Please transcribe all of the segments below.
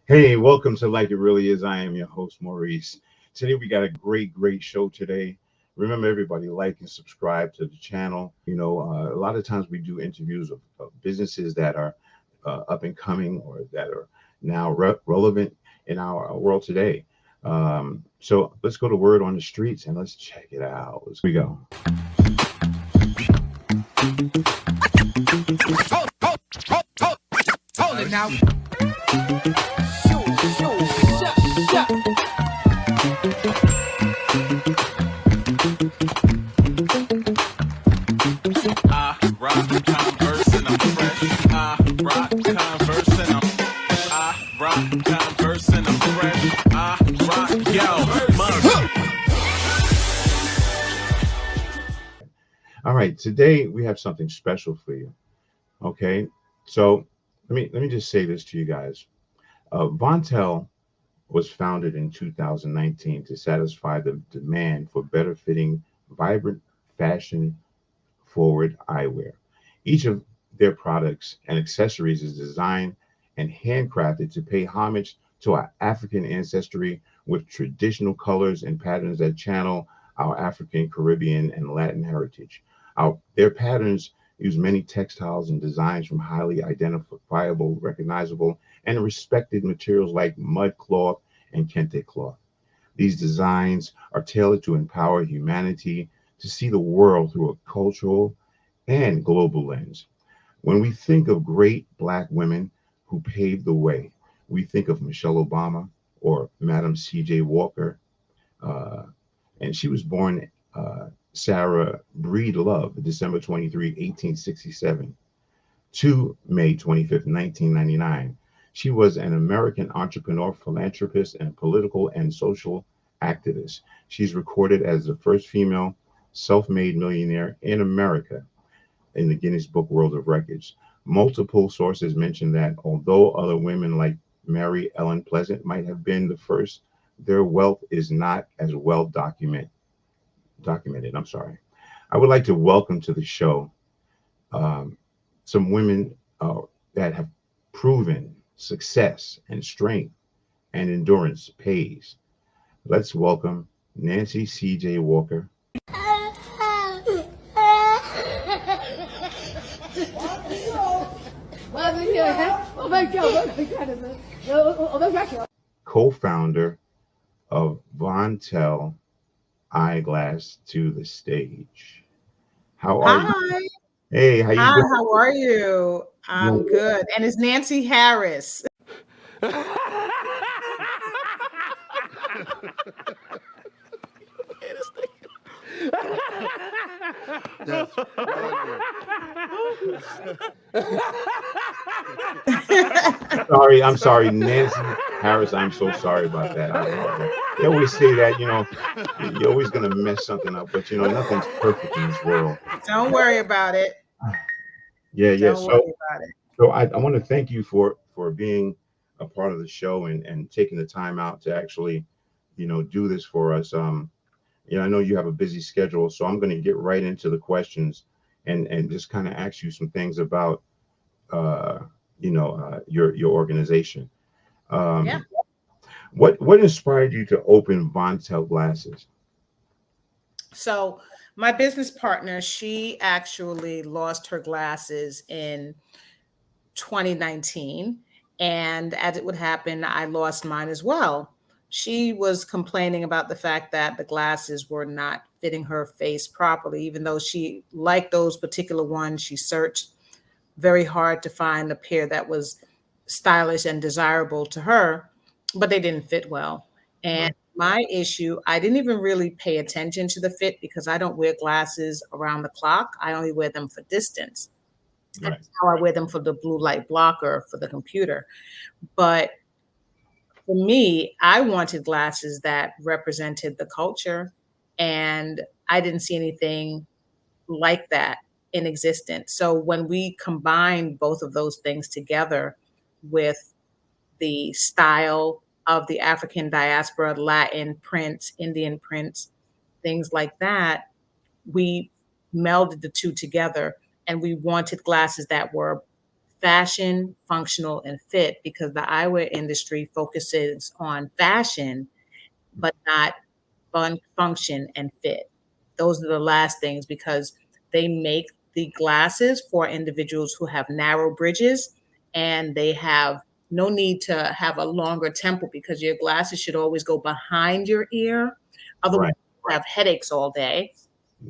Hey, welcome to Like It Really Is. I am your host, Maurice. Today we got a great show today. Remember, everybody, like and subscribe to the channel. A lot of times we do interviews of businesses that are up and coming or that are now relevant in our world today. So let's go to Word on the Streets and let's check it out. Here we go. Hold it now. All right, today we have something special for you. Okay, so let me just say this to you guys. Vontelle was founded in 2019 to satisfy the demand for better fitting, vibrant, fashion forward eyewear. Each of their products and accessories is designed and handcrafted to pay homage to our African ancestry with traditional colors and patterns that channel our African, Caribbean, and Latin heritage. Their patterns use many textiles and designs from highly identifiable, recognizable, and respected materials like mud cloth and kente cloth. These designs are tailored to empower humanity to see the world through a cultural and global lens. When we think of great Black women who paved the way, we think of Michelle Obama or Madam C.J. Walker, and she was born Sarah Breed Love, December 23, 1867, to May 25, 1999. She was an American entrepreneur, philanthropist, and political and social activist. She's recorded as the first female self-made millionaire in America in the Guinness Book World of Records. Multiple sources mention that although other women like Mary Ellen Pleasant might have been the first, their wealth is not as well documented. I would like to welcome to the show some women that have proven success and strength and endurance pays. Let's welcome Nancy C.J. Walker. Co-founder of Vontelle Eyeglass, to the stage. How are you? Hey, how you doing? How are you? I'm good. And it's Nancy Harris. I'm sorry, Nancy Harris. I'm so sorry about that. They always say that, you're always going to mess something up, but nothing's perfect in this world. Don't worry about it. Yeah. Don't worry about it. So I want to thank you for being a part of the show and taking the time out to actually, do this for us. I know you have a busy schedule, so I'm going to get right into the questions and just kind of ask you some things about, your organization. What inspired you to open Vontelle Glasses? So my business partner, she actually lost her glasses in 2019. And as it would happen, I lost mine as well. She was complaining about the fact that the glasses were not fitting her face properly, even though she liked those particular ones. She searched very hard to find a pair that was stylish and desirable to her, but they didn't fit well. And my issue, I didn't even really pay attention to the fit because I don't wear glasses around the clock. I only wear them for distance. And Right. that's how I wear them for the blue light blocker for the computer. But for me, I wanted glasses that represented the culture, and I didn't see anything like that in existence. So when we combined both of those things together with the style of the African diaspora, Latin prints, Indian prints, things like that, we melded the two together, and we wanted glasses that were fashion, functional, and fit, because the eyewear industry focuses on fashion, but not function and fit. Those are the last things, because they make the glasses for individuals who have narrow bridges, and they have no need to have a longer temple, because your glasses should always go behind your ear. Otherwise, Right. you have headaches all day.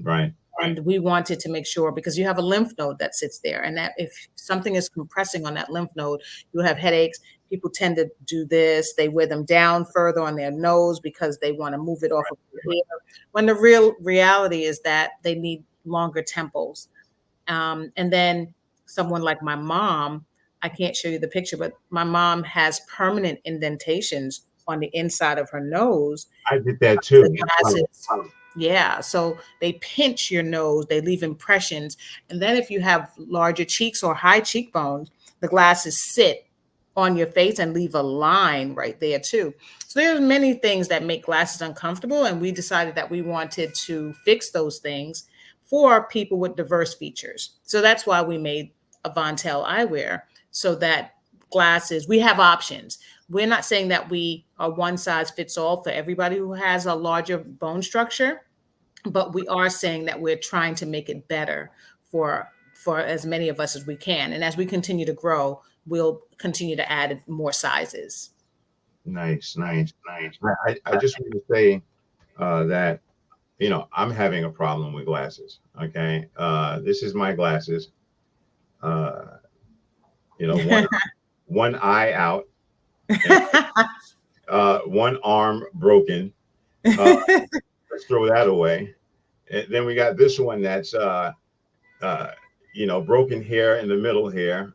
Right. And we wanted to make sure, because you have a lymph node that sits there, and that if something is compressing on that lymph node, you'll have headaches. People tend to do this. They wear them down further on their nose because they want to move it off of their ear. When the real reality is that they need longer temples. And then someone like my mom, I can't show you the picture, but my mom has permanent indentations on the inside of her nose. I did that The too. glasses, yeah, so they pinch your nose, they leave impressions. And then if you have larger cheeks or high cheekbones, the glasses sit on your face and leave a line right there too. So there's many things that make glasses uncomfortable, and we decided that we wanted to fix those things for people with diverse features. So that's why we made a Vontelle Eyewear, so that glasses, we have options. We're not saying that we are one size fits all for everybody who has a larger bone structure, but we are saying that we're trying to make it better for as many of us as we can. And as we continue to grow, we'll continue to add more sizes. Nice, nice, nice. I just want to say that I'm having a problem with glasses. Okay, this is my glasses. Uh, one eye out, and one arm broken. Uh, let's throw that away. And then we got this one that's uh, broken hair in the middle here,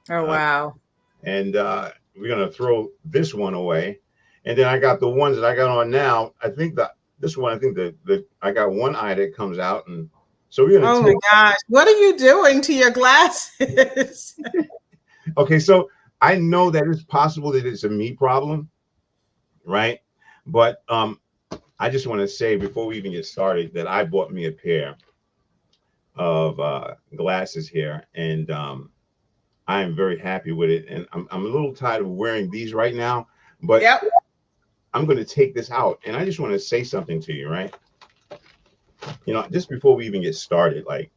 Oh, uh, wow. and we're gonna throw this one away. And then I got the ones that I got on now. I think that this one, I think the I got one eye that comes out, and so we're gonna Oh take. my gosh. What are you doing to your glasses? Okay, so I know that it's possible that it's a me problem, right? But I just want to say before we even get started that I bought me a pair of glasses here, and I am very happy with it. And I'm a little tired of wearing these right now, but Yep. I'm going to take this out. And I just want to say something to you, right? Just before we even get started, like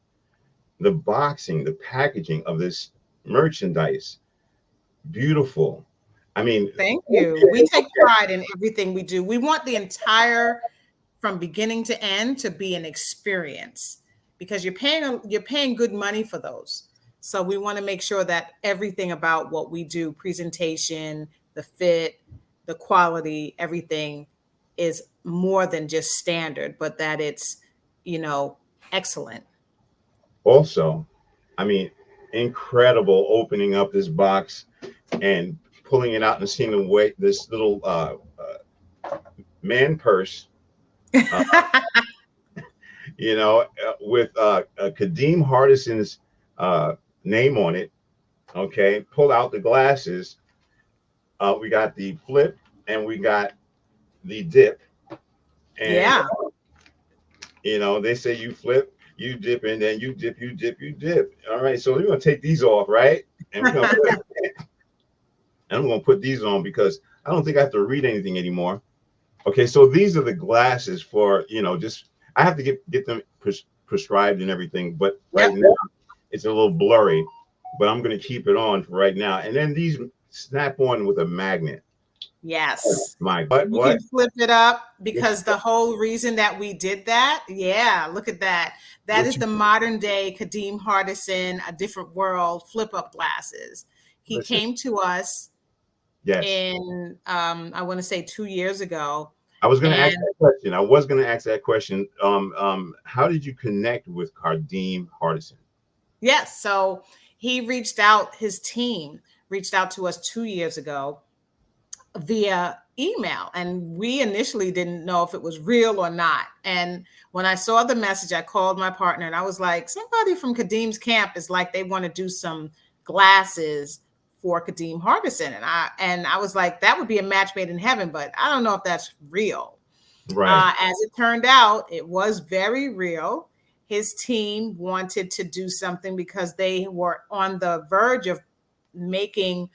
the boxing, the packaging of this merchandise, beautiful. I mean, Thank you. We take pride in everything we do. We want the entire, from beginning to end, to be an experience, because you're paying good money for those. So we want to make sure that everything about what we do, presentation, the fit, the quality, everything is more than just standard, but that it's, you know, excellent. also, I mean, incredible opening up this box and pulling it out and seeing the way this little man purse, uh, with Kadeem Hardison's name on it. Okay, pull out the glasses. We got the flip and we got the dip. And, Yeah. they say you flip, you dip, and then you dip, you dip, you dip. All right, so we're going to take these off, right? And we're going to and I'm going to put these on because I don't think I have to read anything anymore. Okay, so these are the glasses for, just I have to get them prescribed and everything, but right Yep. now it's a little blurry, but I'm going to keep it on for right now. And then these snap on with a magnet. Yes. My what? You What? can flip it up, because the whole reason that we did that, yeah, look at that. That What is you the modern day Kadeem Hardison, A Different World flip up glasses. He listen? came to us Yes, in, I want to say 2 years ago. I was going to ask And that question. I was going to ask that question. How did you connect with Kadeem Hardison? yes, so his team reached out to us 2 years ago via email, and we initially didn't know if it was real or not. And when I saw the message, I called my partner and I was like, somebody from Kadeem's camp is like, they want to do some glasses for Kadeem Hardison. And I was like, that would be a match made in heaven, but I don't know if that's real. Right. As it turned out, it was very real. His team wanted to do something because they were on the verge of making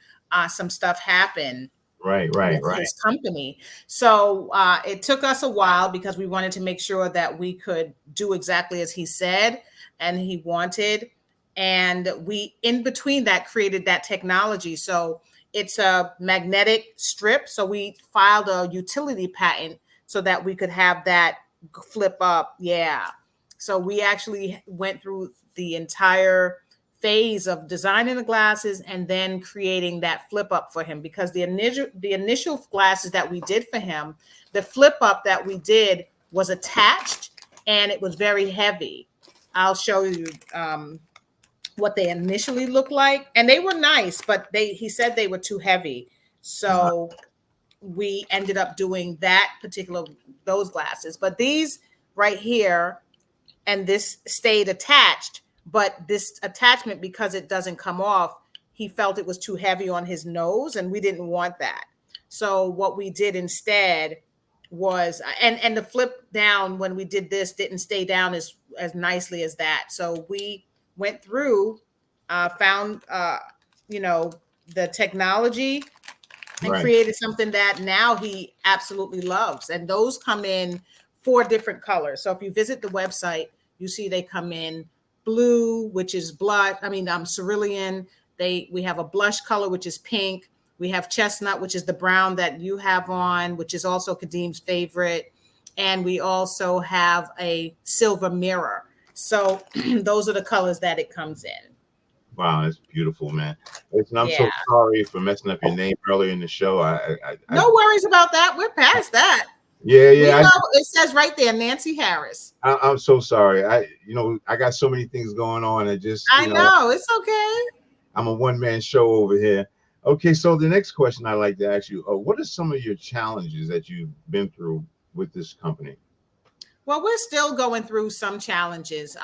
some stuff happen Right. Right. with Right. his company. So it took us a while because we wanted to make sure that we could do exactly as he said and he wanted. And we, in between that, created that technology. So it's a magnetic strip. So we filed a utility patent so that we could have that flip up. Yeah. So we actually went through the entire phase of designing the glasses and then creating that flip up for him, because the initial glasses that we did for him, the flip up that we did was attached and it was very heavy. I'll show you what they initially looked like, and they were nice, but he said they were too heavy. Uh, So we ended up doing those glasses. But these right here, and this stayed attached, but this attachment, because it doesn't come off, he felt it was too heavy on his nose and we didn't want that. So what we did instead was, and the flip down when we did this didn't stay down as nicely as that. So we went through, found you know the technology and right. created something that now he absolutely loves. And those come in 4 different colors. So if you visit the website, you see they come in blue, which is cerulean. We have a blush color, which is pink. We have chestnut, which is the brown that you have on, which is also Kadeem's favorite. And we also have a silver mirror. So those are the colors that it comes in. Wow, that's beautiful, man. Listen, I'm so Yeah. sorry for messing up your name earlier in the show. No worries about that. We're past that. Yeah, We yeah. know it says right there, Nancy Harris. I'm so sorry. I got so many things going on. I know. It's okay. I'm a one man show over here. Okay, so the next question I like to ask you: what are some of your challenges that you've been through with this company? Well, we're still going through some challenges.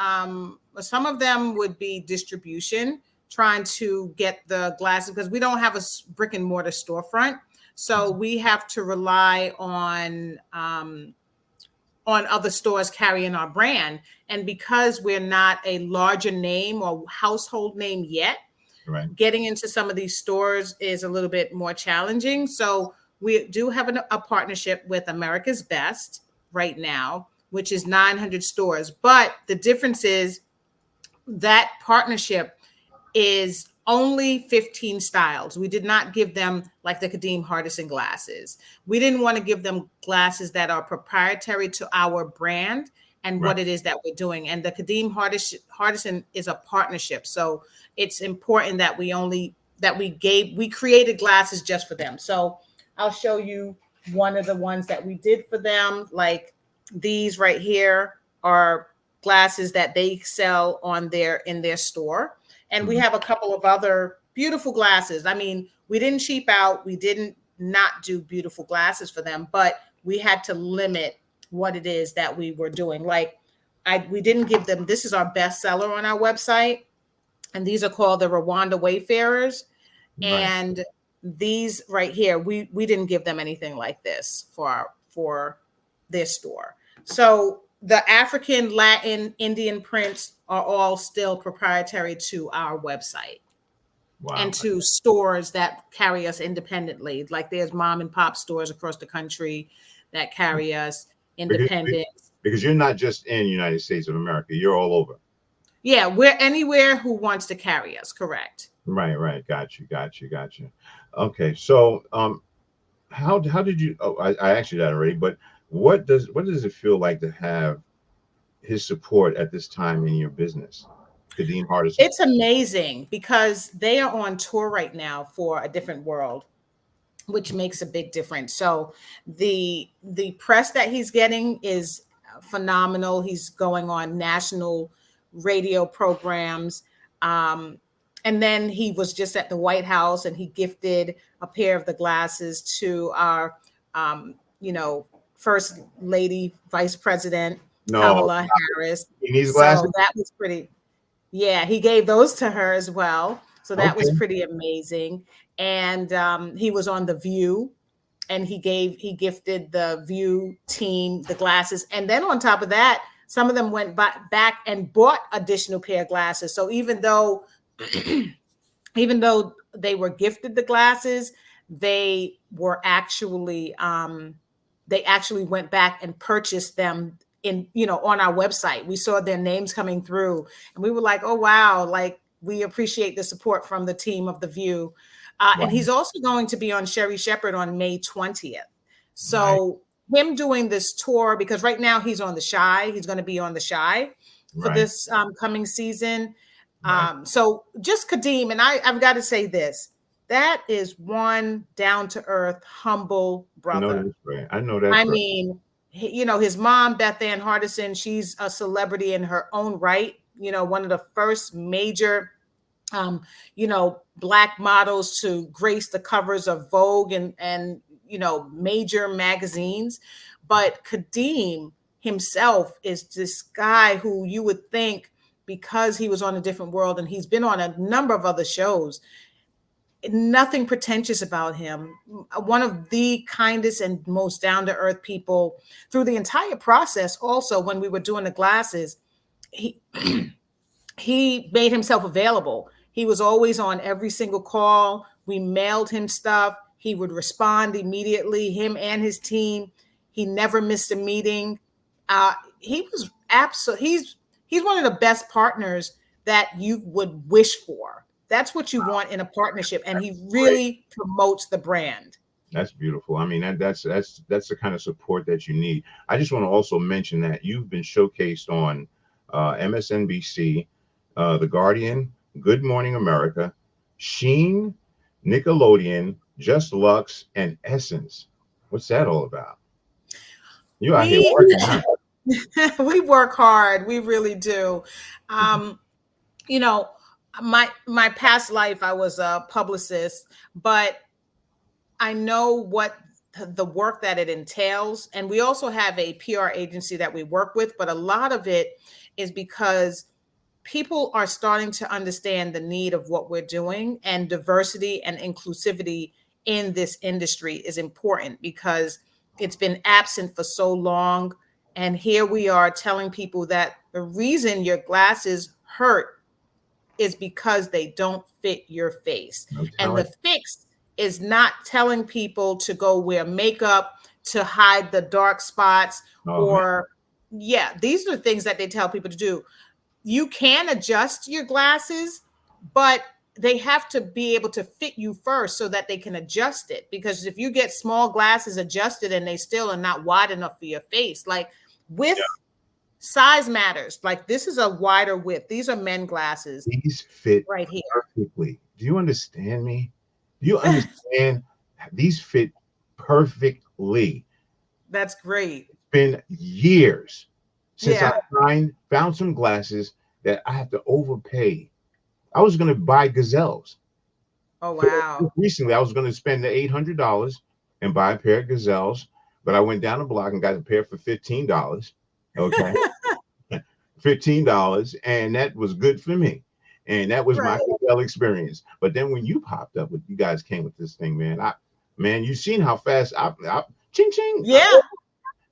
Some of them would be distribution, trying to get the glasses, because we don't have a brick and mortar storefront. So we have to rely on other stores carrying our brand. And because we're not a larger name or household name yet, Right. getting into some of these stores is a little bit more challenging. So we do have a partnership with America's Best right now, which is 900 stores. But the difference is that partnership is only 15 styles. We did not give them like the Kadeem Hardison glasses. We didn't want to give them glasses that are proprietary to our brand and Right. what it is that we're doing. And the Kadeem Hardison is a partnership. So it's important that we created glasses just for them. So I'll show you one of the ones that we did for them. Like these right here are glasses that they sell in their store. And we Mhm. have a couple of other beautiful glasses. I mean, we didn't cheap out. We didn't not do beautiful glasses for them, but we had to limit what it is that we were doing. Like we didn't give them, this is our best seller on our website. And these are called the Rwanda Wayfarers. Right. And these right here, we didn't give them anything like this for their store. So the African, Latin, Indian prints are all still proprietary to our website and Wow. to stores that carry us independently. Like there's mom and pop stores across the country that carry us Because, independent. because you're not just in United States of America, you're all over. Yeah, we're anywhere who wants to carry us, correct. Right, right. Got you, got you, got you. Okay, so how did you? Oh, I asked you that already, but what does it feel like to have his support at this time in your business, Kadeem Hardison? It's amazing because they are on tour right now for A Different World, which makes a big difference. So the press that he's getting is phenomenal. He's going on national radio programs. And then he was just at the White House and he gifted a pair of the glasses to our, you know, First Lady, Vice President No, Kamala Harris. he needs So glasses. that was pretty, yeah, he gave those to her as well. So that was Okay, pretty amazing. And he was on The View, and he gifted the View team the glasses. And then on top of that, some of them went back and bought additional pair of glasses. So even though even though they were gifted the glasses, they were actually they actually went back and purchased them in, you know, on our website. We saw their names coming through and we were like, oh wow, like we appreciate the support from the team of The View. And wow, he's also going to be on Sherry Shepherd on May 20th. right, So him doing this tour, because right now he's on The Shy, he's going to be on The Shy for right, this coming season. right. So just Kadeem, and I've got to say this, that is one down to earth, humble I know brother. that's right. I know that I for mean, you know, his mom, Beth Ann Hardison, she's a celebrity in her own right. You know, one of the first major, um, you know, black models to grace the covers of Vogue and you know, major magazines. But Kadeem himself is this guy who you would think, because he was on A Different World and he's been on a number of other shows, nothing pretentious about him. One of the kindest and most down to earth people through the entire process. Also, when we were doing the glasses, he he made himself available. He was always on every single call. We mailed him stuff. He would respond immediately, him and his team. He never missed a meeting. He was absolutely, he's one of the best partners that you would wish for. That's what you want in a partnership. And he great. really promotes the brand. That's beautiful. I mean, that's the kind of support that you need. I just want to also mention that you've been showcased on MSNBC, The Guardian, Good Morning America, Sheen, Nickelodeon, Just Lux, and Essence. What's that all about? You out here We working, huh? we work hard. We really do. Um, you know, my past life I was a publicist, but I know what the work that it entails, and we also have a PR agency that we work with, but a lot of it is because people are starting to understand the need of what we're doing, and diversity and inclusivity in this industry is important because it's been absent for so long. And here we are telling people that the reason your glasses hurt is because they don't fit your face. I'm And telling the fix is not telling people to go wear makeup to hide the dark spots, you. Oh man, or, yeah, these are the things that they tell people to do. You can adjust your glasses, but they have to be able to fit you first so that they can adjust it. Because if you get small glasses adjusted and they still are not wide enough for your face, like yeah, width, size matters. Like this is a wider width. These are men glasses these fit right here. perfectly. Do you understand me? Do you understand? These fit perfectly. That's great. Been years since I Yeah. found some glasses that I have to overpay. I was going to buy gazelles. Oh, wow. Recently, I was going to spend the $800 and buy a pair of gazelles, but I went down the block and got a pair for $15. Okay, $15, and that was good for me. And that was my Right. gazelle experience. But then when you popped up, with you guys came with this thing, man. Man, you seen how fast ching ching. Yeah.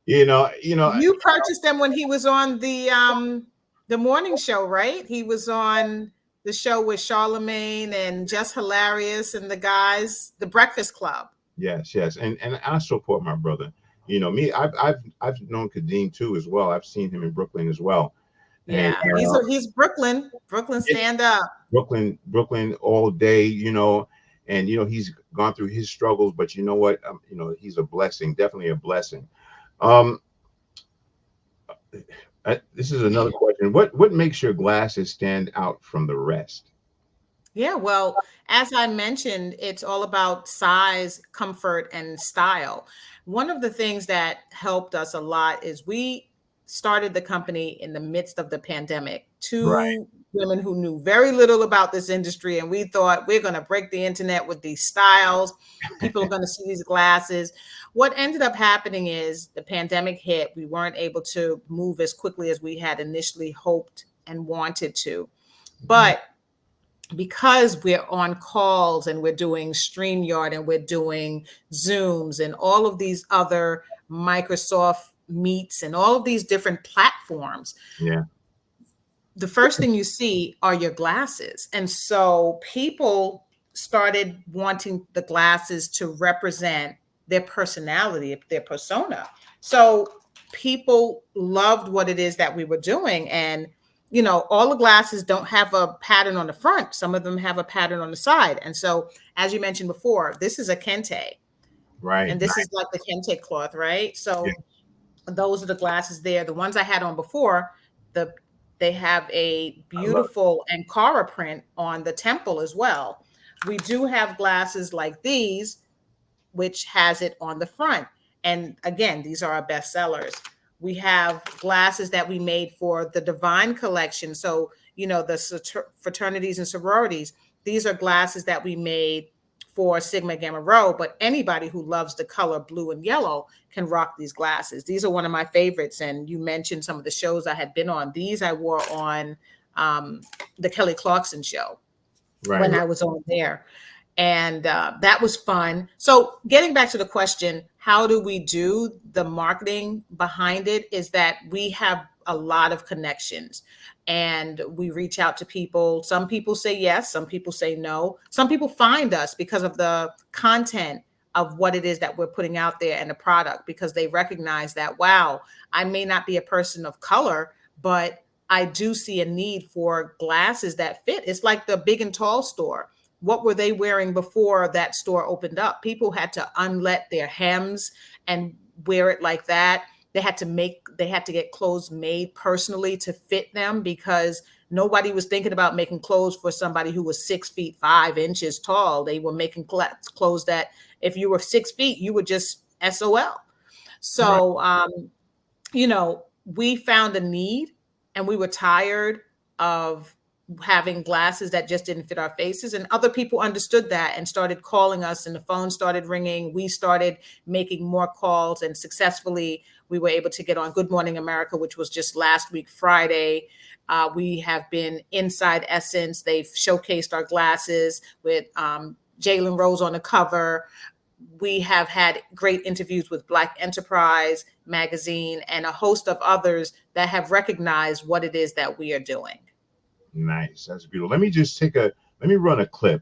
You know, You purchased them when he was on the morning show, right? He was on the show with Charlemagne and Just Hilarious and the guys, the Breakfast Club. yes, yes, and I support my brother. You know me. I've known Kadeem too as well. I've seen him in Brooklyn as well, and Yeah. He's Brooklyn it, stand up. Brooklyn all day. And he's gone through his struggles, but you know what? He's a blessing, definitely a blessing. Um, this is another question. What makes your glasses stand out from the rest? Yeah, well, as I mentioned, it's all about size, comfort, and style. One of the things that helped us a lot is we started the company in the midst of the pandemic. Right. Two women who knew very little about this industry, and we thought we're going to break the internet with these styles. People are going to see these glasses. What ended up happening is the pandemic hit. We weren't able to move as quickly as we had initially hoped and wanted to. But because we're on calls and we're doing StreamYard and we're doing Zooms and all of these other Microsoft Meets and all of these different platforms, Yeah. the first thing you see are your glasses. And so people started wanting the glasses to represent their personality, their persona. So people loved what it is that we were doing. And, you know, all the glasses don't have a pattern on the front. Some of them have a pattern on the side. And so, as you mentioned before, this is a kente. Right. And this is like the kente cloth, right? So Yeah. those are the glasses there. The ones I had on before, they have a I love it. beautiful Ankara print on the temple as well. We do have glasses like these, which has it on the front. And again, these are our best sellers. We have glasses that we made for the Divine Collection. So, you know, the fraternities and sororities, these are glasses that we made for Sigma Gamma Rho, but anybody who loves the color blue and yellow can rock these glasses. These are one of my favorites. And you mentioned some of the shows I had been on. These I wore on the Kelly Clarkson show when I was on there. And that was fun. So getting back to the question, how do we do the marketing behind it, is that we have a lot of connections and we reach out to people. Some people say yes, some people say no. Some people find us because of the content of what it is that we're putting out there and the product, because they recognize that, wow, I may not be a person of color, but I do see a need for glasses that fit. It's like the Big and Tall store. What were they wearing before that store opened up? People had to unlet their hems and wear it like that. They had to get clothes made personally to fit them, because nobody was thinking about making clothes for somebody who was 6'5" tall. They were making clothes that if you were 6 feet, you were just SOL. So, you know, we found a need and we were tired of having glasses that just didn't fit our faces, and other people understood that and started calling us, and the phone started ringing. We started making more calls, and successfully we were able to get on Good Morning America, which was just last week Friday. We have been inside Essence. They've showcased our glasses with Jalen Rose on the cover. We have had great interviews with Black Enterprise magazine and a host of others that have recognized what it is that we are doing. Nice. That's beautiful. Let me run a clip.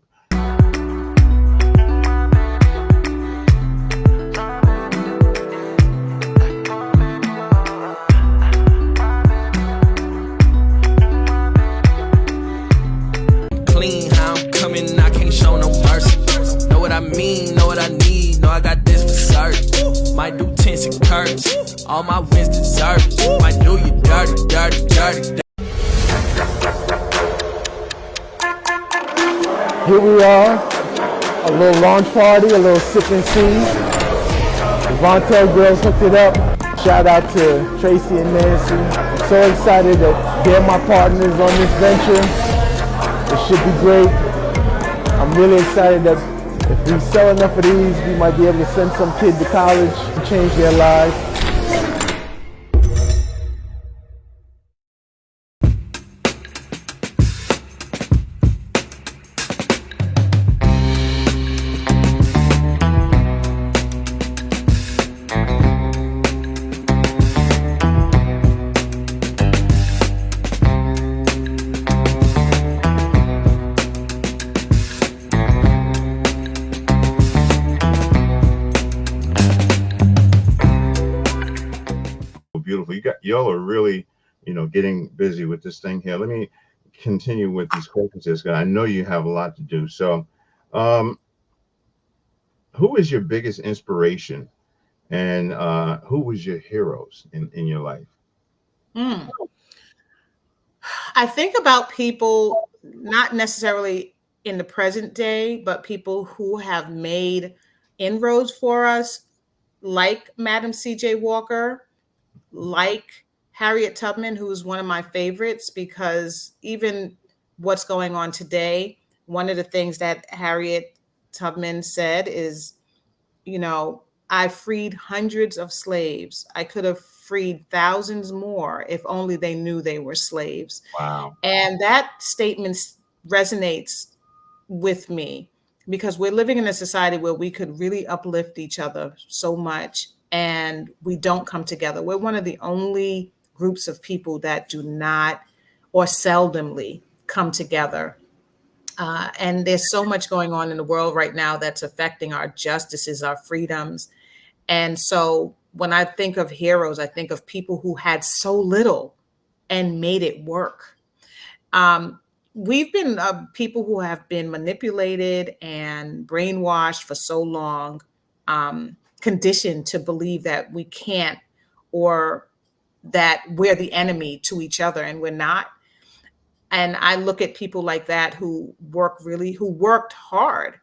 Clean, how I'm coming, I can't show no mercy. Know what I mean, know what I need, know I got this for certain. Might do tense and curves, all my wins deserve it. Might do you dirty, dirty, dirty. Here we are, a little launch party, a little sip and see. The Vontelle girls hooked it up. Shout out to Tracy and Nancy. I'm so excited that they're my partners on this venture. It should be great. I'm really excited that if we sell enough of these, we might be able to send some kid to college and change their lives. Beautiful. Y'all are really, getting busy with this thing here. Let me continue with these questions, because I know you have a lot to do. So, who is your biggest inspiration, and who was your heroes in your life? I think about people not necessarily in the present day, but people who have made inroads for us, like Madam C.J. Walker, like Harriet Tubman, who's one of my favorites, because even what's going on today, one of the things that Harriet Tubman said is, I freed hundreds of slaves. I could have freed thousands more if only they knew they were slaves. Wow. And that statement resonates with me because we're living in a society where we could really uplift each other so much, and we don't come together. We're one of the only groups of people that do not or seldomly come together. And there's so much going on in the world right now that's affecting our justices, our freedoms. And so when I think of heroes, I think of people who had so little and made it work. We've been people who have been manipulated and brainwashed for so long, conditioned to believe that we can't, or that we're the enemy to each other, and we're not. And I look at people like that who worked hard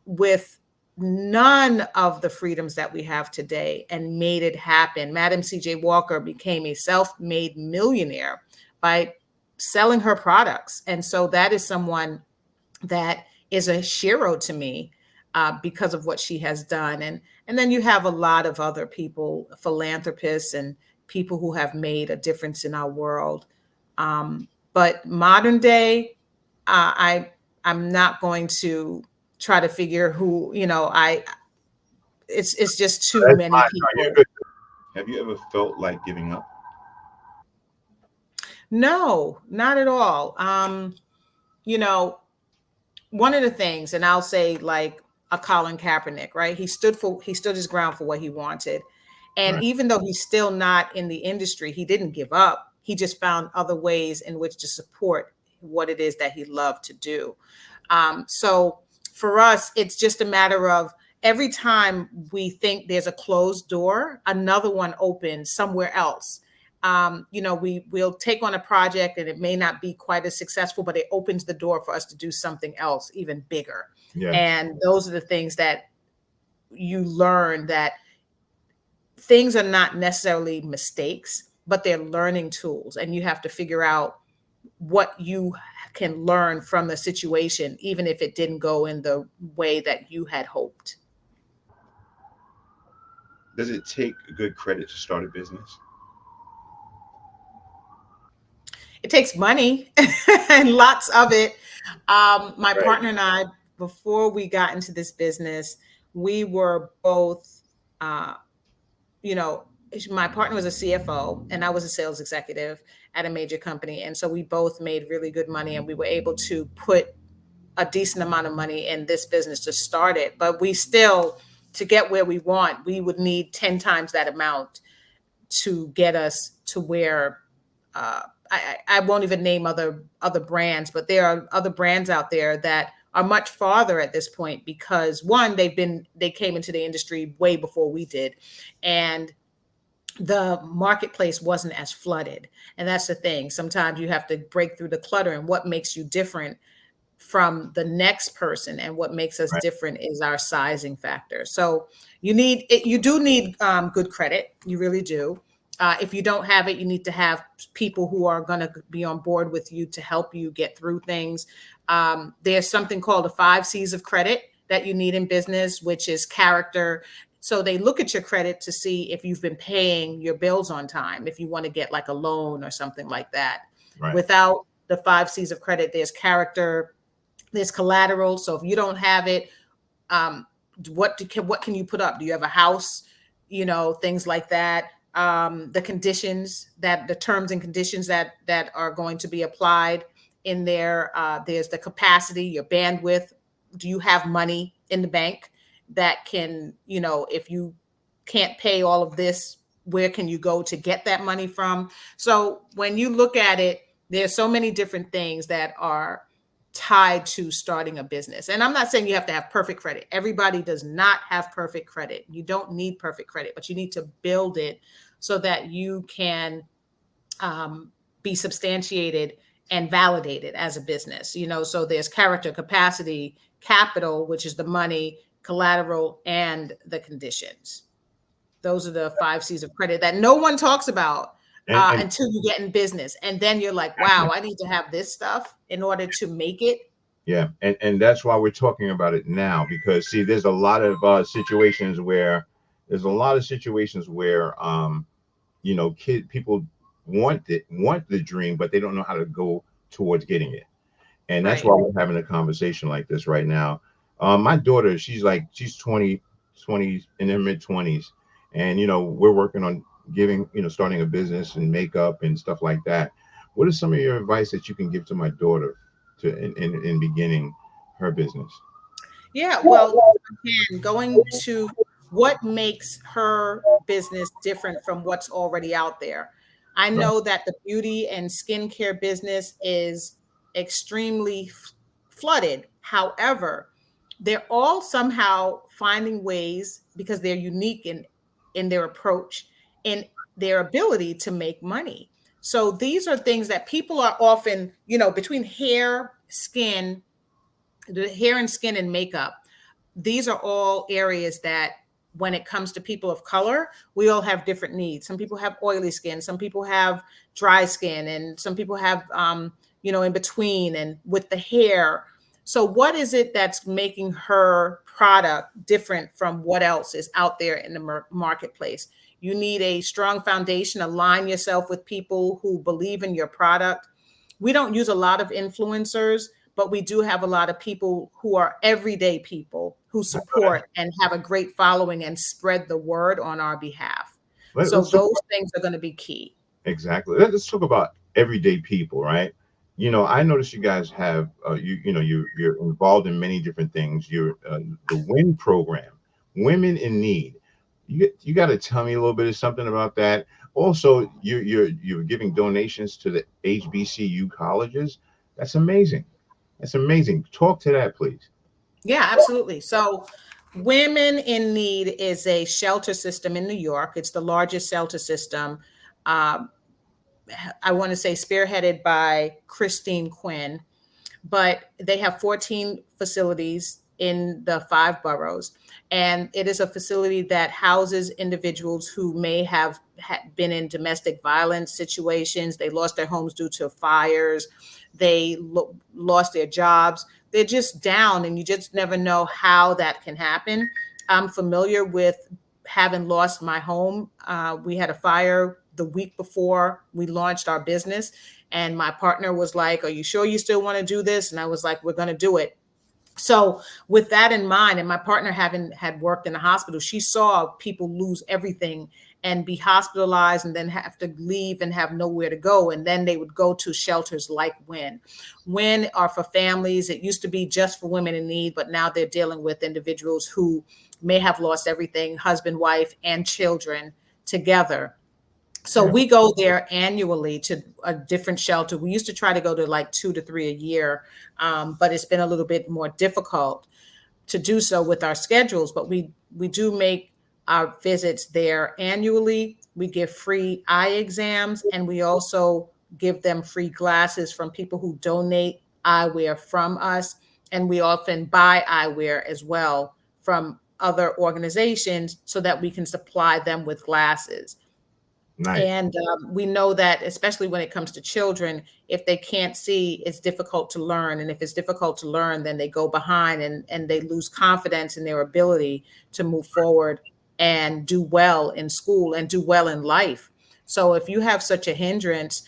with none of the freedoms that we have today and made it happen. Madam C.J. Walker became a self-made millionaire by selling her products. And so that is someone that is a hero to me because of what she has done. And then you have a lot of other people, philanthropists and people who have made a difference in our world. But modern day, I'm not going to try to figure who, it's just too That's many fine. people. No, you're good. Have you ever felt like giving up? No, not at all. One of the things, and I'll say like a Colin Kaepernick, right? He stood his ground for what he wanted. And Right. even though he's still not in the industry, he didn't give up. He just found other ways in which to support what it is that he loved to do. So for us, it's just a matter of every time we think there's a closed door, another one opens somewhere else. We'll take on a project and it may not be quite as successful, but it opens the door for us to do something else even bigger. Yeah. And those are the things that you learn, that things are not necessarily mistakes, but they're learning tools. And you have to figure out what you can learn from the situation, even if it didn't go in the way that you had hoped. Does it take good credit to start a business? It takes money and lots of it. My Right. partner and I, before we got into this business, we were both, my partner was a CFO and I was a sales executive at a major company. And so we both made really good money, and we were able to put a decent amount of money in this business to start it. But we still, to get where we want, we would need 10 times that amount to get us to where, I won't even name other brands, but there are other brands out there that are much farther at this point because, one, they came into the industry way before we did, and the marketplace wasn't as flooded. And that's the thing. Sometimes you have to break through the clutter, and what makes you different from the next person and what makes us Right. different is our sizing factor. So you do need good credit. You really do. If you don't have it, you need to have people who are going to be on board with you to help you get through things. There's something called the 5 C's of credit that you need in business, which is character. So they look at your credit to see if you've been paying your bills on time, if you want to get like a loan or something like that. Right. Without the 5 C's of credit, there's character, there's collateral. So if you don't have it, what can you put up? Do you have a house? Things like that. The conditions, the terms and conditions that are going to be applied in there. There's the capacity, your bandwidth. Do you have money in the bank that can, if you can't pay all of this, where can you go to get that money from? So when you look at it, there's so many different things that are tied to starting a business. And I'm not saying you have to have perfect credit. Everybody does not have perfect credit. You don't need perfect credit, but you need to build it so that you can be substantiated and validated as a business. So there's character, capacity, capital, which is the money, collateral, and the conditions. Those are the 5 C's of credit that no one talks about. And until you get in business. And then you're like, wow, I need to have this stuff in order to make it. yeah, and that's why we're talking about it now, because see, there's a lot of situations where kid people want the dream, but they don't know how to go towards getting it. And that's Right. why we're having a conversation like this right now. My daughter, she's 20 in her mid 20s, and we're working on starting a business and makeup and stuff like that. What is some of your advice that you can give to my daughter in beginning her business? Yeah. Well, again, going to what makes her business different from what's already out there. I Right. know that the beauty and skincare business is extremely flooded. However, they're all somehow finding ways, because they're unique in their approach, in their ability to make money. So these are things that people are often, between the hair and skin and makeup. These are all areas that, when it comes to people of color, we all have different needs. Some people have oily skin, some people have dry skin, and some people have in between, and with the hair. So what is it that's making her product different from what else is out there in the marketplace? You need a strong foundation. Align yourself with people who believe in your product. We don't use a lot of influencers, but we do have a lot of people who are everyday people who support and have a great following and spread the word on our behalf. So Let's talk those things are going to be key. exactly. Let's talk about everyday people, right? I notice you guys have you're involved in many different things. You're the WIN program, Women in Need. You got to tell me a little bit of something about that. Also, you're giving donations to the HBCU colleges. That's amazing. That's amazing. Talk to that, please. Yeah, absolutely. So Women in Need is a shelter system in New York. It's the largest shelter system. Um, I want to say spearheaded by Christine Quinn, but they have 14 facilities in the 5 boroughs. And it is a facility that houses individuals who may have been in domestic violence situations. They lost their homes due to fires. They lost their jobs. They're just down, and you just never know how that can happen. I'm familiar with having lost my home. We had a fire the week before we launched our business, and my partner was like, "Are you sure you still want to do this?" And I was like, "We're going to do it." So with that in mind, and my partner having had worked in the hospital, she saw people lose everything and be hospitalized and then have to leave and have nowhere to go. And then they would go to shelters like WIN. WIN are for families. It used to be just for women in need, but now they're dealing with individuals who may have lost everything, husband, wife, and children together. So Yeah. we go there annually to a different shelter. We used to try to go to like 2 to 3 a year, but it's been a little bit more difficult to do so with our schedules. But we do make our visits there annually. We give free eye exams, and we also give them free glasses from people who donate eyewear from us. And we often buy eyewear as well from other organizations so that we can supply them with glasses. Nice. And we know that, especially when it comes to children, if they can't see, it's difficult to learn. And if it's difficult to learn, then they go behind, and they lose confidence in their ability to move forward and do well in school and do well in life. So if you have such a hindrance,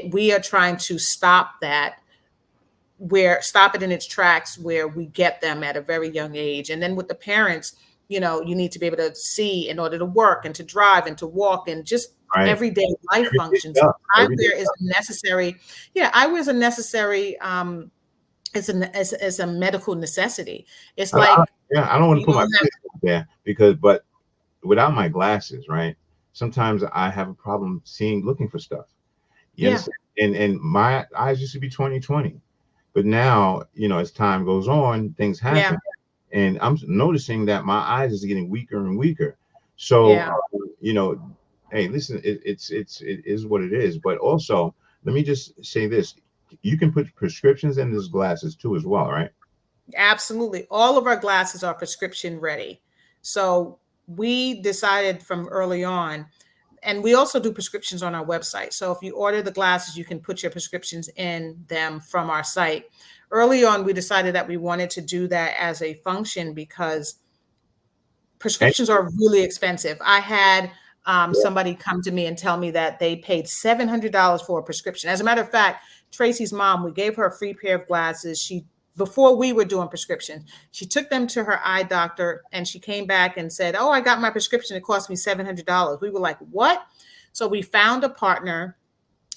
we are trying to stop that, stop it in its tracks, where we get them at a very young age. And then with the parents, you need to be able to see in order to work and to drive and to walk and just Right. everyday life Everyday functions. stuff. Everyday Eyewear is stuff. a necessary. Yeah, eyewear is a necessary. It's a medical necessity. It's like Yeah, I don't want to you put my don't have. business out there but without my glasses, right? Sometimes I have a problem looking for stuff. You Yeah, understand? And my eyes used to be 20/20, but now, as time goes on, things yeah, happen, and I'm noticing that my eyes is getting weaker and weaker. So, yeah. hey, listen, it is what it is. But also, let me just say this: you can put prescriptions in these glasses too, as well, right? Absolutely. All of our glasses are prescription ready. So we decided from early on, and we also do prescriptions on our website. So if you order the glasses, you can put your prescriptions in them from our site. Early on, we decided that we wanted to do that as a function because prescriptions are really expensive. I had somebody come to me and tell me that they paid $700 for a prescription. As a matter of fact, Tracy's mom, we gave her a free pair of glasses. Before we were doing prescriptions, she took them to her eye doctor and she came back and said, "Oh, I got my prescription. It cost me $700. We were like, "What?" So we found a partner,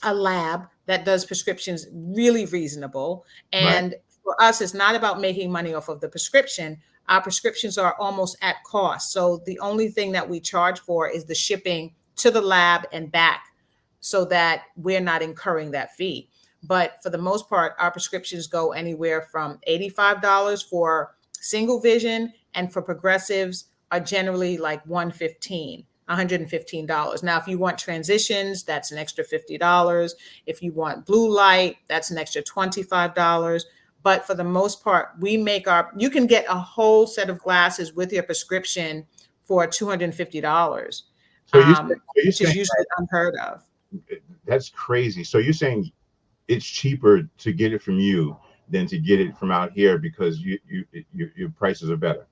a lab that does prescriptions really reasonable. And for us, it's not about making money off of the prescription. Our prescriptions are almost at cost. So the only thing that we charge for is the shipping to the lab and back so that we're not incurring that fee. But for the most part, our prescriptions go anywhere from $85 for single vision, and for progressives are generally like $115. Now, if you want transitions, that's an extra $50. If you want blue light, that's an extra $25. But for the most part, you can get a whole set of glasses with your prescription for $250, which is usually unheard of. That's crazy. So you're saying it's cheaper to get it from you than to get it from out here because your prices are better.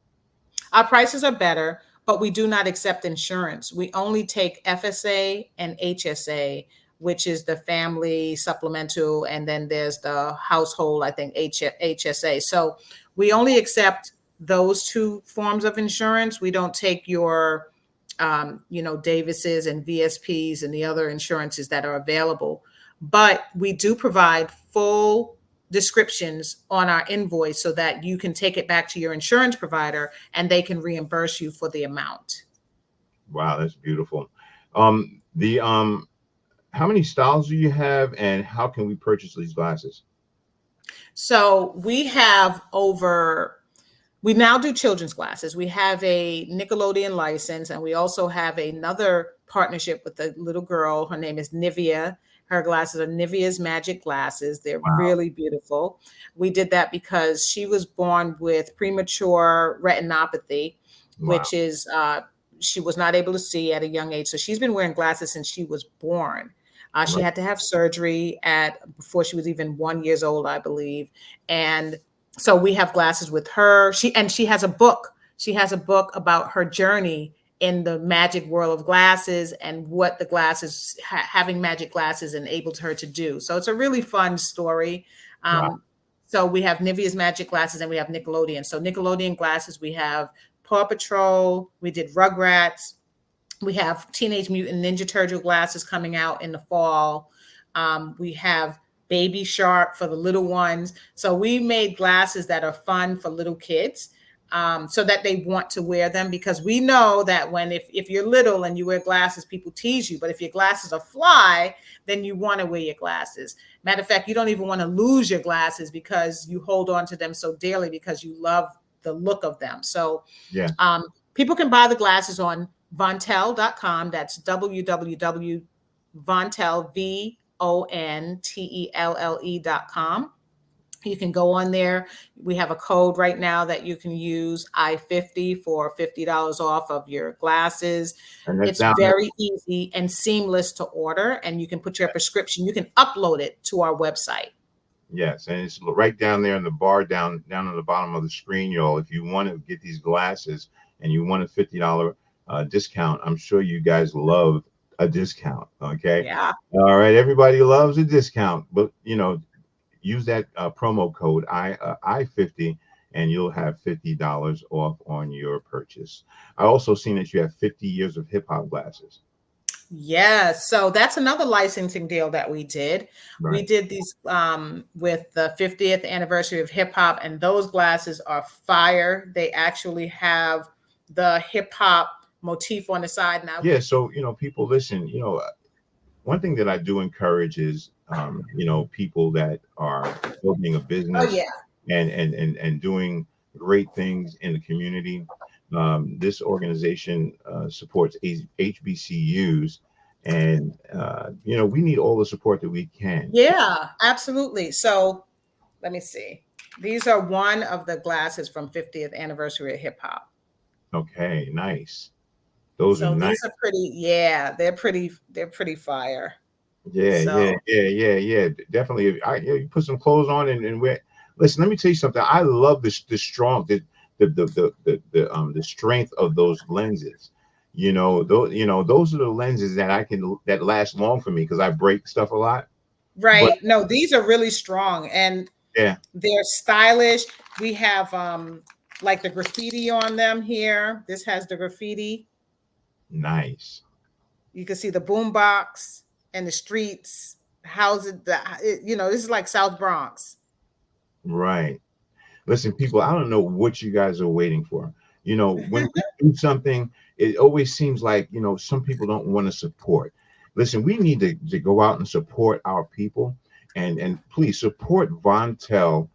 Our prices are better, but we do not accept insurance. We only take FSA and HSA, which is the family supplemental, and then there's the household, I think, HSA. So we only accept those two forms of insurance. We don't take your, Davis's and VSPs and the other insurances that are available. But we do provide full descriptions on our invoice so that you can take it back to your insurance provider and they can reimburse you for the amount. Wow, that's beautiful. How many styles do you have, and how can we purchase these glasses? So we now do children's glasses. We have a Nickelodeon license, and we also have another partnership with a little girl. Her name is Nivea. Her glasses are Nivea's Magic Glasses. They're really beautiful. We did that because she was born with premature retinopathy, which is she was not able to see at a young age. So she's been wearing glasses since she was born. She had to have surgery before she was even 1 year old, I believe. And so we have glasses with her. She has a book. She has a book about her journey in the magic world of glasses and what the glasses, having magic glasses enabled her to do. So it's a really fun story. So we have Nivea's Magic Glasses and we have Nickelodeon. So Nickelodeon glasses, we have Paw Patrol, we did Rugrats, we have Teenage Mutant Ninja Turtle glasses coming out in the fall. We have Baby Shark for the little ones. So we made glasses that are fun for little kids. So that they want to wear them, because we know that if you're little and you wear glasses, people tease you. But if your glasses are fly, then you want to wear your glasses. Matter of fact, you don't even want to lose your glasses because you hold on to them so dearly because you love the look of them. So people can buy the glasses on Vontelle.com. That's www.vontelle.com. You can go on there. We have a code right now that you can use, I50, for $50 off of your glasses. It's very easy and seamless to order, and you can put your prescription, you can upload it to our website. Yes, and it's right down there in the bar down on the bottom of the screen, y'all. If you want to get these glasses and you want a $50 discount, I'm sure you guys love a discount. Okay. Yeah. All right. Everybody loves a discount, but use that promo code I50 and you'll have $50 off on your purchase. I also seen that you have 50 years of hip hop glasses. Yes. So that's another licensing deal that we did. Right. We did these with the 50th anniversary of hip hop, and those glasses are fire. They actually have the hip hop motif on the side now. Yeah. So, people listen, one thing that I do encourage is, people that are building a business and doing great things in the community. This organization supports HBCUs, and we need all the support that we can. Yeah, absolutely. So let me see. These are one of the glasses from 50th anniversary of hip hop. Okay, nice. Those are So nice. these are pretty, yeah, they're pretty fire. Yeah, yeah, So yeah, yeah, yeah. Definitely. Yeah, you put some clothes on and wear. Listen, let me tell you something. I love this the strong the strength of those lenses. Those are the lenses that that last long for me because I break stuff a lot. But right. No, these are really strong and yeah, they're stylish. We have like the graffiti on them here. This has the graffiti. nice. You can see the boombox and the streets, houses. This is like South Bronx. Right. Listen, people, I don't know what you guys are waiting for. When we do something, it always seems like, some people don't want to support. Listen, we need to go out and support our people and please support Vontelle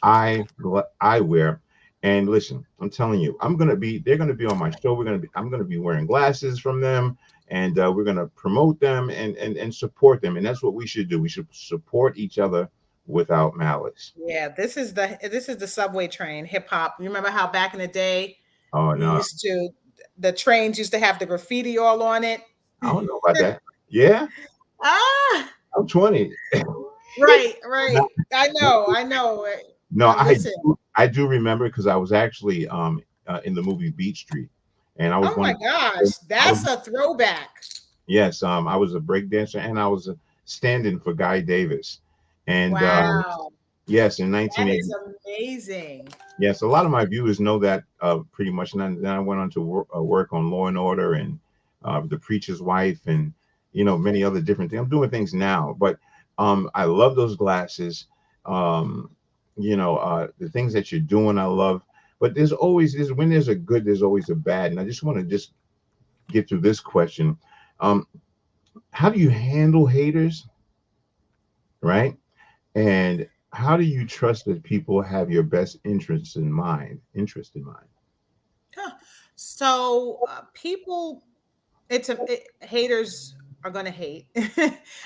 Eyewear. And listen, I'm telling you, they're gonna be on my show. I'm gonna be wearing glasses from them, and we're gonna promote them and support them. And that's what we should do. We should support each other without malice. Yeah, this is the subway train, hip hop. You remember how back in the day Oh you no, used to the trains used to have the graffiti all on it? I don't know about that. Yeah, Ah, I'm 20. right, right. I know. No, Listen. I do remember because I was actually in the movie Beat Street, and I was Oh one my of gosh, I was that's a throwback. yes, I was a break dancer and I was stand-in for Guy Davis, and Wow, yes, in that is 1980. amazing. Yes, a lot of my viewers know that pretty much. And then I went on to work on Law and Order and The Preacher's Wife and many other different things. I'm doing things now, but I love those glasses. Um, the things that you're doing, I love. But there's when there's a good, there's always a bad. And I just want to just get through this question. Um, how do you handle haters, right? And how do you trust that people have your best interests in mind? Interest in mind. Huh. So people, haters are gonna hate,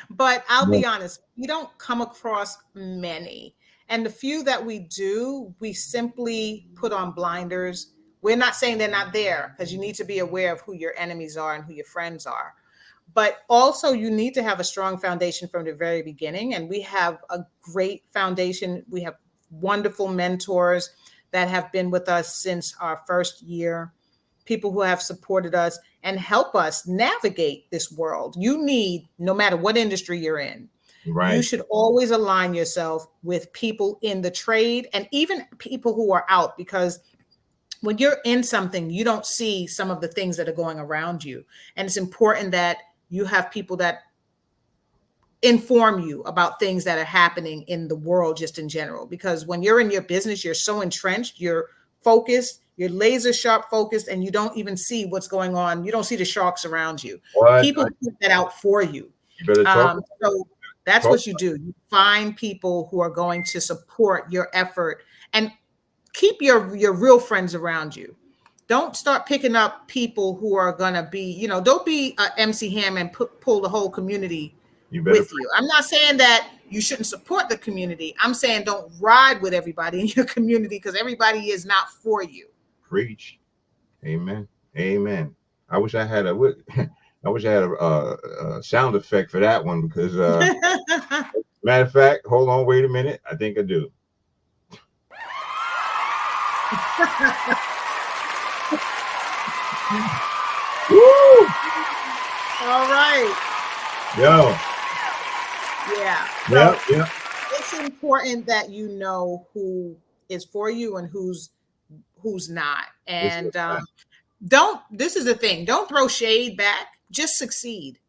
but I'll Yeah. be honest, we don't come across many, and the few that we do, we simply put on blinders. We're not saying they're not there because you need to be aware of who your enemies are and who your friends are. But also, you need to have a strong foundation from the very beginning. And we have a great foundation. We have wonderful mentors that have been with us since our first year, people who have supported us and help us navigate this world. You need, no matter what industry you're in, you Right. should always align yourself with people in the trade and even people who are out, because when you're in something, you don't see some of the things that are going around you. And it's important that you have people that inform you about things that are happening in the world just in general. Because when you're in your business, you're so entrenched, you're focused, you're laser sharp focused, and you don't even see what's going on. You don't see the sharks around you. What? People put that out for you. You better talk. So that's Talk. what you do. You find people who are going to support your effort and keep your real friends around you. Don't start picking up people who are gonna be, don't be a MC Ham and pull the whole community You better with you. I'm not saying that you shouldn't support the community. I'm saying don't ride with everybody in your community because everybody is not for you. preach. Amen. Amen. I wish I had a. I wish I had a sound effect for that one because, matter of fact, hold on, wait a minute. I think I do. Woo! All right. Yo. Yeah. Yeah. So Yeah. it's important that you know who is for you and who's not. This is And don't, this is the thing, don't throw shade back, just succeed.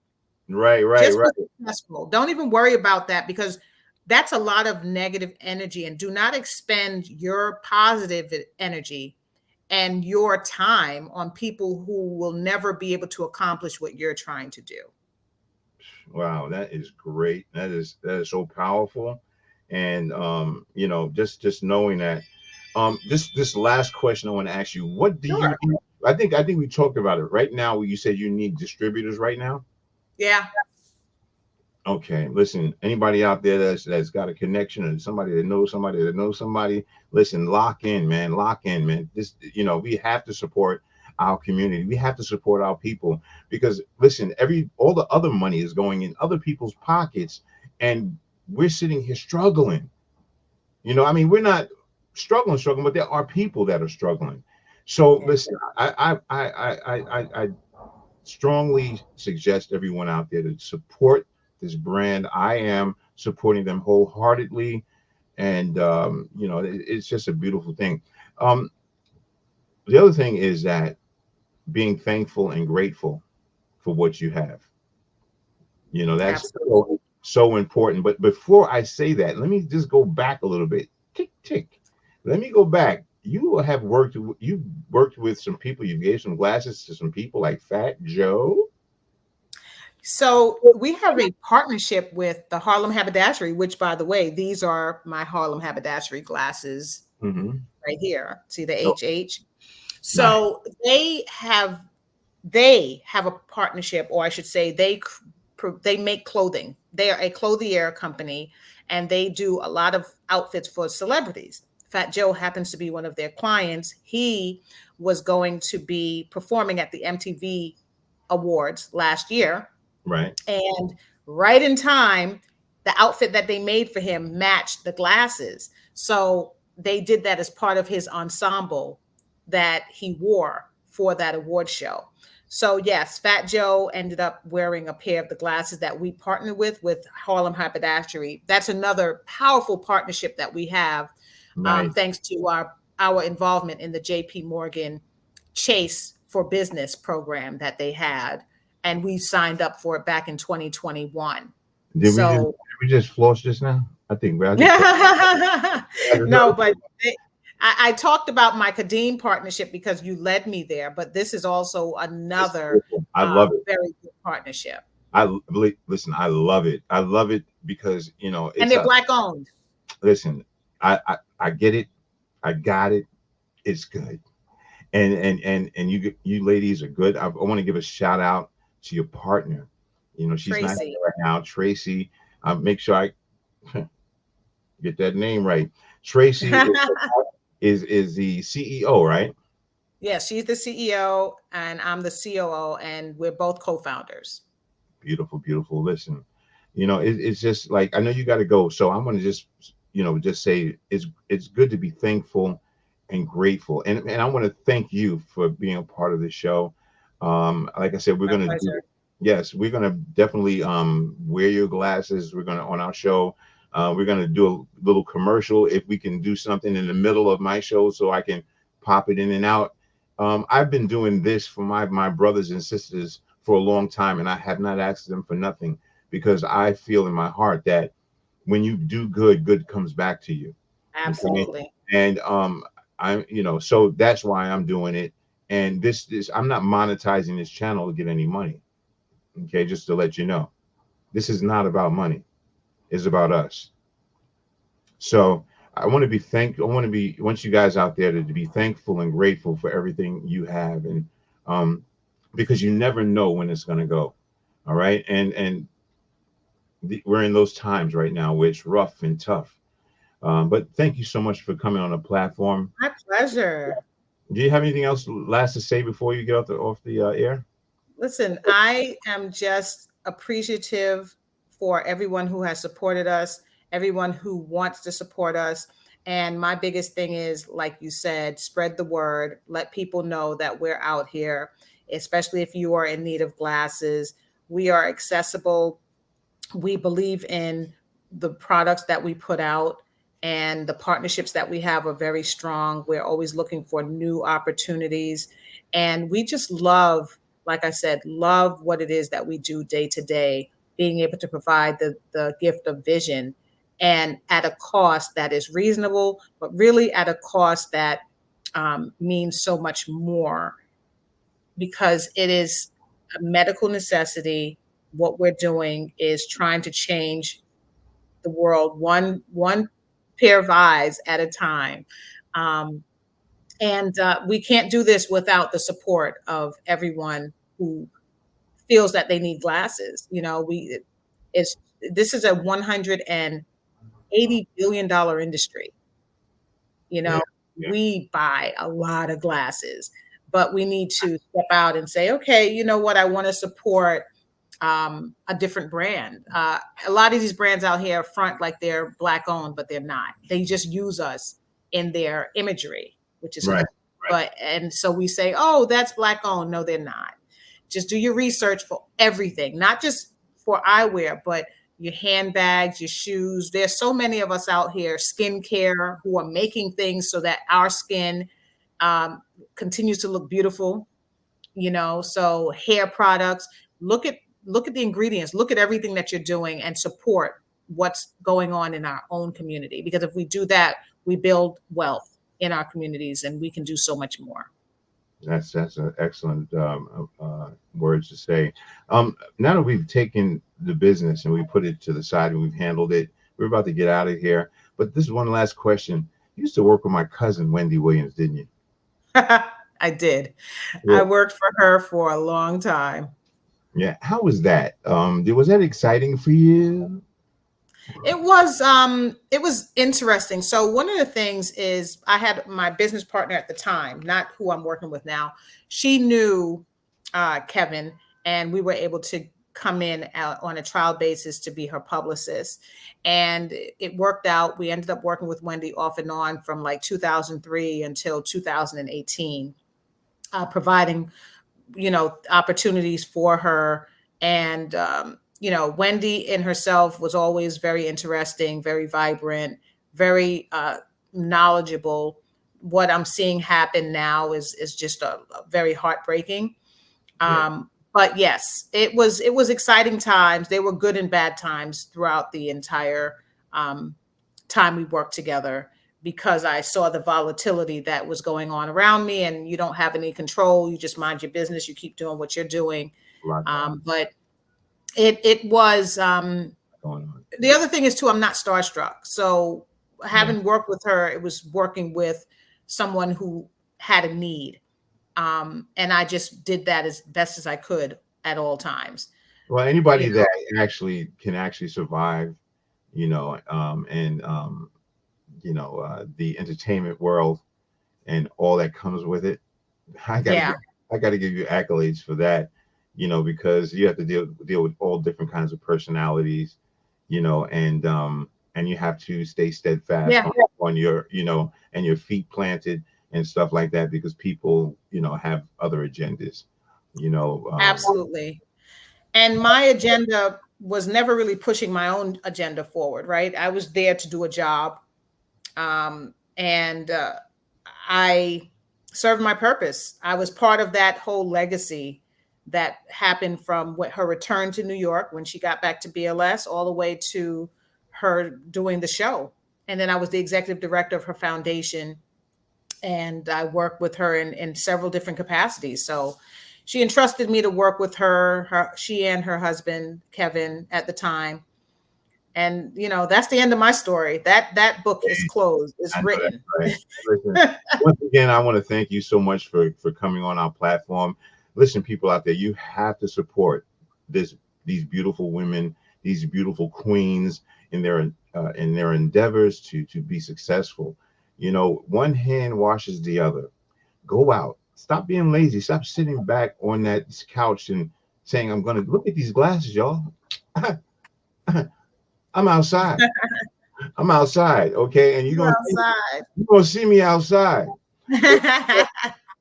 right. Right. Just Right. be successful. Don't even worry about that because that's a lot of negative energy. And do not expend your positive energy and your time on people who will never be able to accomplish what you're trying to do. Wow, that is great. That is so powerful. And just knowing that. This last question I want to ask you, what do you Sure. I think we talked about it right now. You said you need distributors right now. Yeah. Okay, listen, anybody out there that's got a connection or somebody that knows somebody that knows somebody, listen, lock in, man. Lock in, man. This, we have to support. our community. We have to support our people because listen, all the other money is going in other people's pockets, and we're sitting here struggling. I mean, we're not struggling, but there are people that are struggling. So Yeah. listen, I strongly suggest everyone out there to support this brand. I am supporting them wholeheartedly, and it's just a beautiful thing. Um, the other thing is that being thankful and grateful for what you have. That's Absolutely. so important. But before I say that, let me just go back a little bit. Tick tick. Let me go back. You've worked with some people. You gave some glasses to some people like Fat Joe. So we have a partnership with the Harlem Haberdashery, which, by the way, these are my Harlem Haberdashery glasses Mm-hmm. right here. See the Oh, HH. nice. So they have a partnership, or I should say, they make clothing. They are a clothier company, and they do a lot of outfits for celebrities. Fat Joe happens to be one of their clients. He was going to be performing at the MTV Awards last year, Right. and right in time, the outfit that they made for him matched the glasses. So they did that as part of his ensemble that he wore for that award show. So yes, Fat Joe ended up wearing a pair of the glasses that we partnered with Harlem Haberdashery. That's another powerful partnership that we have, Nice. thanks to our involvement in the J.P. Morgan Chase for Business program that they had, and we signed up for it back in 2021. Did we just did So we just floss just now? I think I just no, but I talked about my Kadeem partnership because you led me there, but this is also it's another beautiful. I love it. very good partnership, Listen. I love it. I love it because and it's they're a Black owned. listen. I get it. I got it. It's good. And you ladies are good. I want to give a shout out to your partner. She's not Tracy. here right now, Tracy. Make sure I get that name right. Tracy is the CEO, right? Yeah, she's the CEO and I'm the COO, and we're both co-founders. Beautiful, beautiful. Listen, it's just like I know you got to go, so I'm going to just say it's good to be thankful and grateful, and I want to thank you for being a part of the show. Like I said, we're My going to do. pleasure. Yes, we're going to definitely wear your glasses. We're going to on our show. We're going to do a little commercial if we can do something in the middle of my show so I can pop it in and out. I've been doing this for my brothers and sisters for a long time, and I have not asked them for nothing because I feel in my heart that when you do good, good comes back to you. Okay, Absolutely. and so that's why I'm doing it. And this I'm not monetizing this channel to get any money. Okay, just to let you know, this is not about money. It's about us. So I want you guys out there to be thankful and grateful for everything you have, and um, because you never know when it's going to go. All right, and we're in those times right now where it's rough and tough. But thank you so much for coming on the platform. My pleasure. Do you have anything else last to say before you get off the air? Listen, I am just appreciative for everyone who has supported us, everyone who wants to support us. And my biggest thing is, like you said, spread the word, let people know that we're out here, especially if you are in need of glasses. We are accessible. We believe in the products that we put out, and the partnerships that we have are very strong. We're always looking for new opportunities, and we just love, like I said, love what it is that we do day to day, being able to provide the gift of vision, and at a cost that is reasonable, but really at a cost that means so much more, because it is a medical necessity. What we're doing is trying to change the world one pair of eyes at a time. Um, and we can't do this without the support of everyone who feels that they need glasses. It's this is a $180 billion industry. You Yeah, know, yeah, we buy a lot of glasses, but we need to step out and say, okay, you know what? I want to support a different brand. A lot of these brands out here front like they're Black owned, but they're not. They just use us in their imagery, which is Right. But and so we say, oh, that's Black owned. No, they're not. Just do your research for everything, not just for eyewear, but your handbags, your shoes. There's so many of us out here, skincare, who are making things so that our skin continues to look beautiful. So hair products. Look at the ingredients. Look at everything that you're doing and support what's going on in our own community. Because if we do that, we build wealth in our communities, and we can do so much more. That's an excellent words to say. Now that we've taken the business and we put it to the side and we've handled it, we're about to get out of here. But this is one last question. You used to work with my cousin, Wendy Williams, didn't you? I did. Yeah. I worked for her for a long time. Yeah. How was that? Was that exciting for you? It was interesting. So one of the things is I had my business partner at the time, not who I'm working with now. She knew Kevin, and we were able to come in on a trial basis to be her publicist. And it worked out. We ended up working with Wendy off and on from like 2003 until 2018, providing, opportunities for her. And, Wendy in herself was always very interesting, very vibrant, very knowledgeable. What I'm seeing happen now is just a very heartbreaking. Yeah. But yes, it was exciting times. They were good and bad times throughout the entire time we worked together, because I saw the volatility that was going on around me, and you don't have any control. You just mind your business. You keep doing what you're doing. But it was, the other thing is too, I'm not starstruck. So having worked with her, it was working with someone who had a need. And I just did that as best as I could at all times. Well, anybody that can actually survive, the entertainment world and all that comes with it, I got to give you accolades for that. Because you have to deal with all different kinds of personalities, and you have to stay steadfast on your, and your feet planted and stuff like that, because people, have other agendas, Absolutely. And my agenda was never really pushing my own agenda forward, right? I was there to do a job, and I served my purpose. I was part of that whole legacy that happened from her return to New York when she got back to BLS, all the way to her doing the show. And then I was the executive director of her foundation, and I worked with her in several different capacities. So she entrusted me to work with she and her husband, Kevin, at the time. And, that's the end of my story. That book is closed. It's written. Right. Listen, once again, I want to thank you so much for coming on our platform. Listen, people out there, you have to support these beautiful women, these beautiful queens in their endeavors to be successful. One hand washes the other. Go out. Stop being lazy. Stop sitting back on that couch and saying, I'm going to look at these glasses, y'all. I'm outside. I'm outside. Okay. And you're going to see me outside.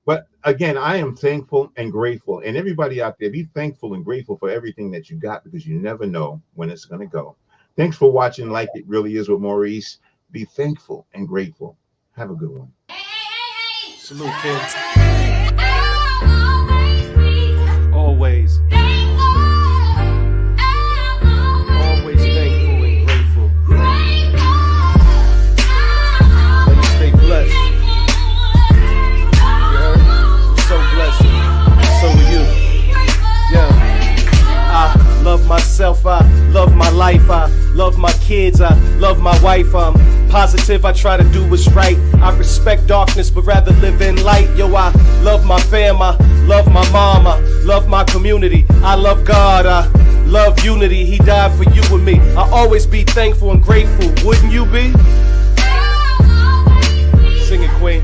But again, I am thankful and grateful. And everybody out there, be thankful and grateful for everything that you got, because you never know when it's going to go. Thanks for watching Like It Really Is with Maurice. Be thankful and grateful. Have a good one. Salute, kids. Always. Always thankful and grateful. Let me stay blessed. So blessed, so are you. I love myself, I love my life, I love my kids, I love my wife. I'm positive, I try to do what's right. I respect darkness, but rather live in light. Yo, I love my fam, I love my mom, I love my community. I love God, I love unity. He died for you and me. I always be thankful and grateful. Wouldn't you be? Sing it, Queen.